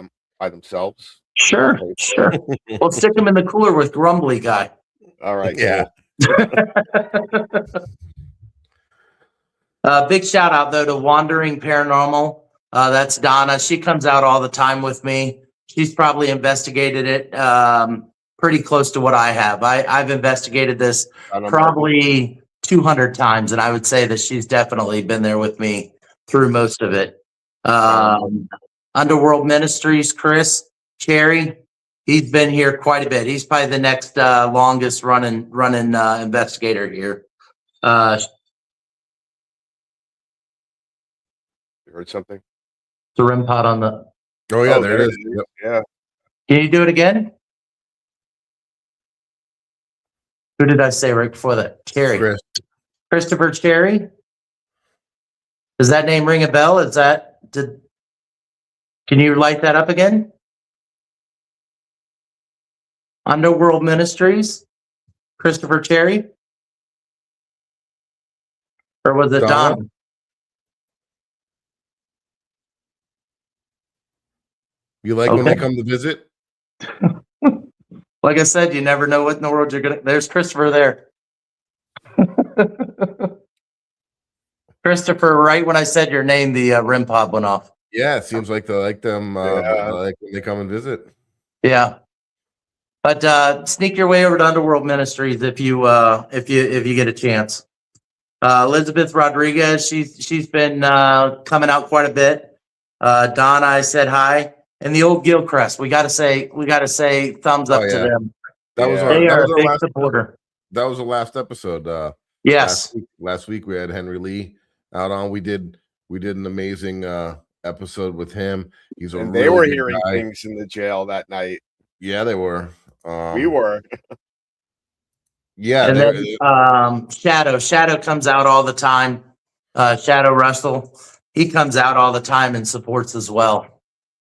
themselves? Sure. We'll stick them in the cooler with Grumbly Guy. All right. Yeah. Big shout out though to Wandering Paranormal. That's Donna. She comes out all the time with me. She's probably investigated it pretty close to what I have. I've investigated this probably 200 times, and I would say that she's definitely been there with me through most of it. Underworld Ministries, Chris Cherry, he's been here quite a bit. He's probably the next longest running investigator here. You heard something? The REM pod on the. Oh yeah, there it is. Yep. Yeah. Can you do it again? Who did I say right before that? Cherry. Christopher Cherry. Does that name ring a bell? Can you light that up again? Underworld Ministries. Christopher Cherry. Or was it Don? You like when they come to visit? Like I said, you never know what in the world you're gonna. There's Christopher there. Christopher, right when I said your name, the REM pod went off. Yeah, it seems like they like them. Like when they come and visit. Yeah, but sneak your way over to Underworld Ministries if you get a chance. Elizabeth Rodriguez, she's been coming out quite a bit. Donna, I said hi. And the old Gilcrest, we gotta say thumbs up to them. That was they our are a big last supporter. That was the last episode. Yes. Last week we had Henry Lee out on. We did an amazing episode with him. He's and they really were hearing guy. Things in the jail that night. Yeah, they were. We were. Yeah. And then Shadow comes out all the time. Shadow Russell, he comes out all the time and supports as well.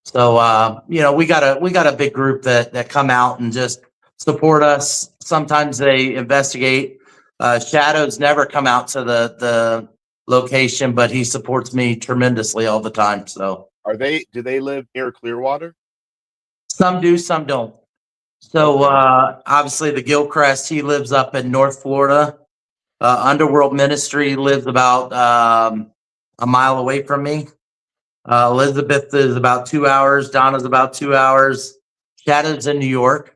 So we got a big group that come out and just support us. Sometimes they investigate. Shadow's never come out to the location, but he supports me tremendously all the time. So do they live near Clearwater? Some do, some don't. So obviously the Gilcrest, he lives up in North Florida. Underworld Ministry lives about a mile away from me. Elizabeth is about 2 hours. Donna's about 2 hours. Shadow's in New York.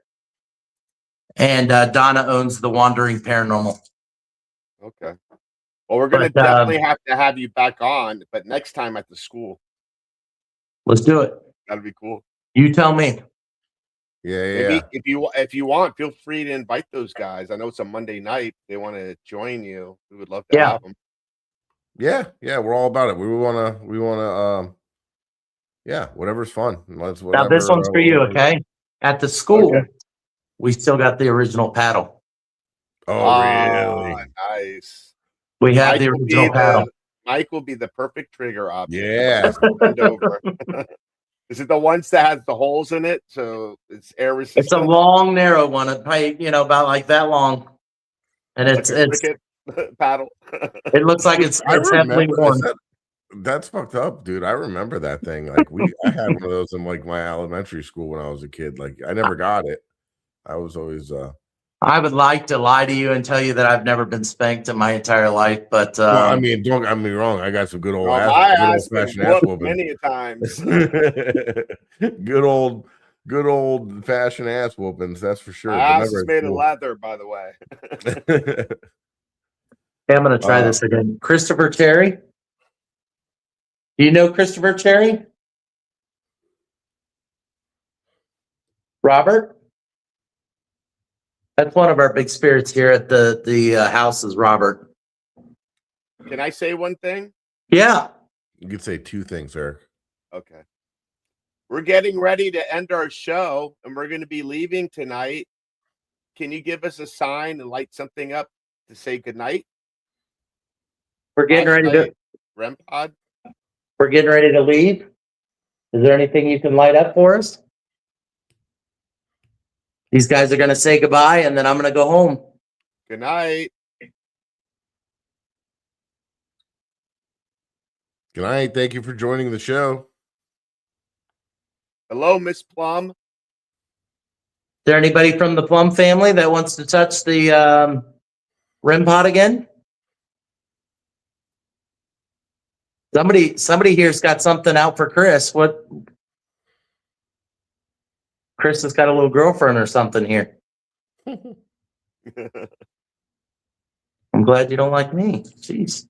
And Donna owns the Wandering Paranormal. Okay. Well, we're going to definitely have to have you back on, but next time at the school. Let's do it. That'd be cool. You tell me. Yeah. Maybe if you want, feel free to invite those guys. I know it's a Monday night. They want to join you. We would love to have them. Yeah, we're all about it. We wanna whatever's fun. Now this one's for you, okay? At the school, we still got the original paddle. Oh, really? Nice. We have the original paddle. Mike will be the perfect trigger option. Yeah. Is it the ones that has the holes in it, so it's air resistant? It's a long, narrow one. It probably about like that long, and it's paddle. It looks like it's heavily worn. That's fucked up, dude. I remember that thing. Like I had one of those in like my elementary school when I was a kid. Like I never got it. I was always I would like to lie to you and tell you that I've never been spanked in my entire life, but well, I mean, don't get me wrong. I got some good old fashioned ass whooping many times. good old fashioned ass whoopings. That's for sure. Ass is made of leather, by the way. Okay, I'm going to try this again. Christopher Cherry. Do you know Christopher Cherry? Robert? That's one of our big spirits here at the house is Robert. Can I say one thing? Yeah. You could say two things, Eric. Okay. We're getting ready to end our show, and we're going to be leaving tonight. Can you give us a sign and light something up to say goodnight? We're getting ready to REM pod. We're getting ready to leave. Is there anything you can light up for us? These guys are going to say goodbye, and then I'm going to go home. Good night. Good night. Thank you for joining the show. Hello, Miss Plum. Is there anybody from the Plum family that wants to touch the REM pod again? Somebody here's got something out for Chris. What? Chris has got a little girlfriend or something here. I'm glad you don't like me. Jeez.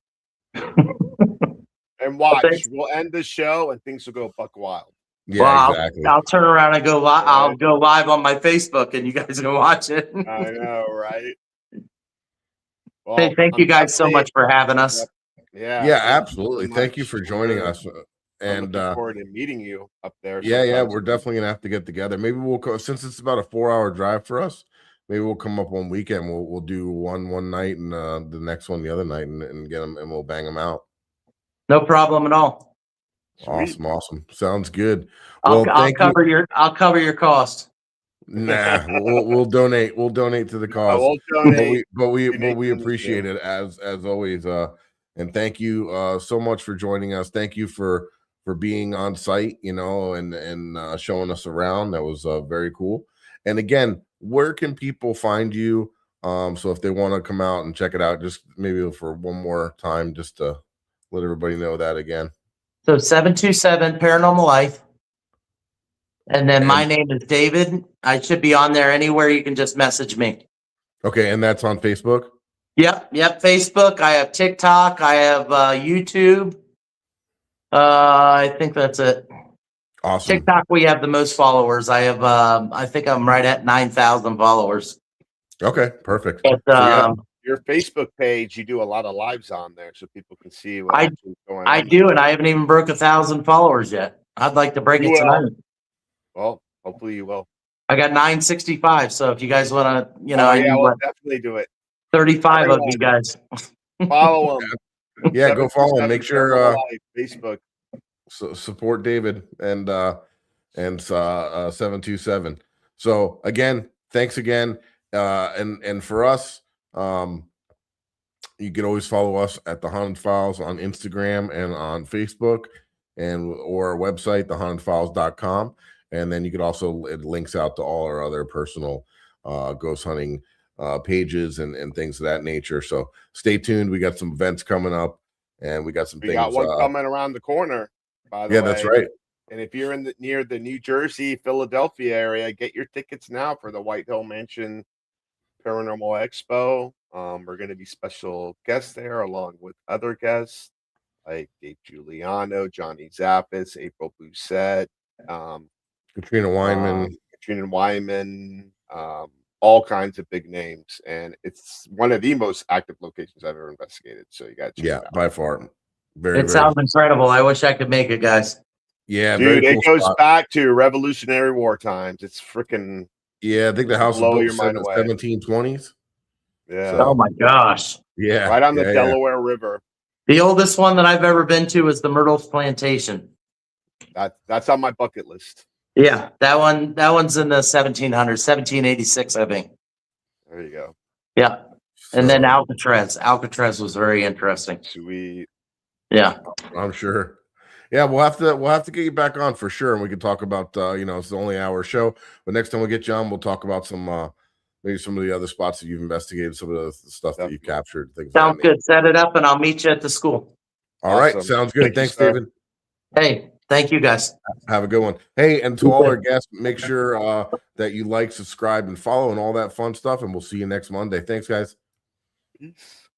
And watch, Thanks. we'll end the show and things will go buck wild. Yeah, Well, exactly. I'll turn around and go live. I'll go live on my Facebook, and you guys can watch it. I know, right? Well, Hey, thank you guys so much for having us. Yeah. Yeah, thank you absolutely. so Thank you much. for joining us. I'm And looking forward to meeting you up there. yeah, sometime. we're definitely gonna have to get together. Maybe we'll go, since it's about a 4-hour drive for us. Maybe we'll come up one weekend. We'll do one night and the next one the other night and get them and we'll bang them out. No problem at all. Sweet. Awesome. Sounds good. I'll Thank you. cover your cost. Nah, we'll donate. We'll donate to the I cause. will donate. But we Donate to the appreciate it as always. And thank you so much for joining us. Thank you for being on site, and showing us around. That was very cool. And again, where can people find you? So if they want to come out and check it out, just maybe for one more time, just to let everybody know that again. So 727 Paranormal Life. And then my name is David. I should be on there anywhere. You can just message me. Okay, and that's on Facebook? Yep. Facebook. I have TikTok. I have YouTube. I think that's it. Awesome. TikTok, we have the most followers. I have, I think I'm right at 9,000 followers. Okay, perfect. But, Your Facebook page, you do a lot of lives on there so people can see what I- actually is going on. I do, and I haven't even broke 1,000 followers yet. I'd like to break You it will. tonight. Well, hopefully you will. I got 965. So if you guys want to, I I need will definitely do it. 35 of you Everyone. guys. Follow them. Yeah, go follow him. Make sure Facebook. support David and 727. So again, thanks again. And for us, you can always follow us at the Haunted Files on Instagram and on Facebook, or our website, thehauntedfiles.com. And then you could also, it links out to all our other personal ghost hunting pages and things of that nature. So stay tuned. We got some events coming up, and we got some We things. got one coming around the corner, by the way. Yeah, that's right. And if you're near the New Jersey, Philadelphia area, get your tickets now for the White Hill Mansion Paranormal Expo. We're going to be special guests there, along with other guests like Dave Giuliano, Johnny Zappis, April Bousset, Katrina Wyman, all kinds of big names. And it's one of the most active locations I've ever investigated. So you got to check it out. By far. It sounds incredible. I wish I could make it, guys. Yeah, dude, very it cool goes spot. back to Revolutionary War times. It's freaking Yeah, I think the house was blow built your in mind the away. 1720s. Yeah. So- Oh my gosh. Yeah, Right on the yeah. Delaware River. The oldest one that I've ever been to is the Myrtles Plantation. That's on my bucket list. Yeah, that one's in the 1700s, 1786, I think. There you go. Yeah. And then So, Alcatraz was very interesting. Sweet. Yeah. I'm sure. Yeah, we'll have to get you back on for sure, and we can talk about it's the only hour show. But next time we get you on, we'll talk about some maybe some of the other spots that you've investigated, some of the stuff that you've captured. Things Sounds good. Set it up and I'll meet you at the school. All right, Awesome. sounds good. Thank you, Thanks, sir. David. Hey, thank you guys. Have a good one. Hey, and to all our guests, make sure that you like, subscribe, and follow, and all that fun stuff. And we'll see you next Monday. Thanks, guys. Peace.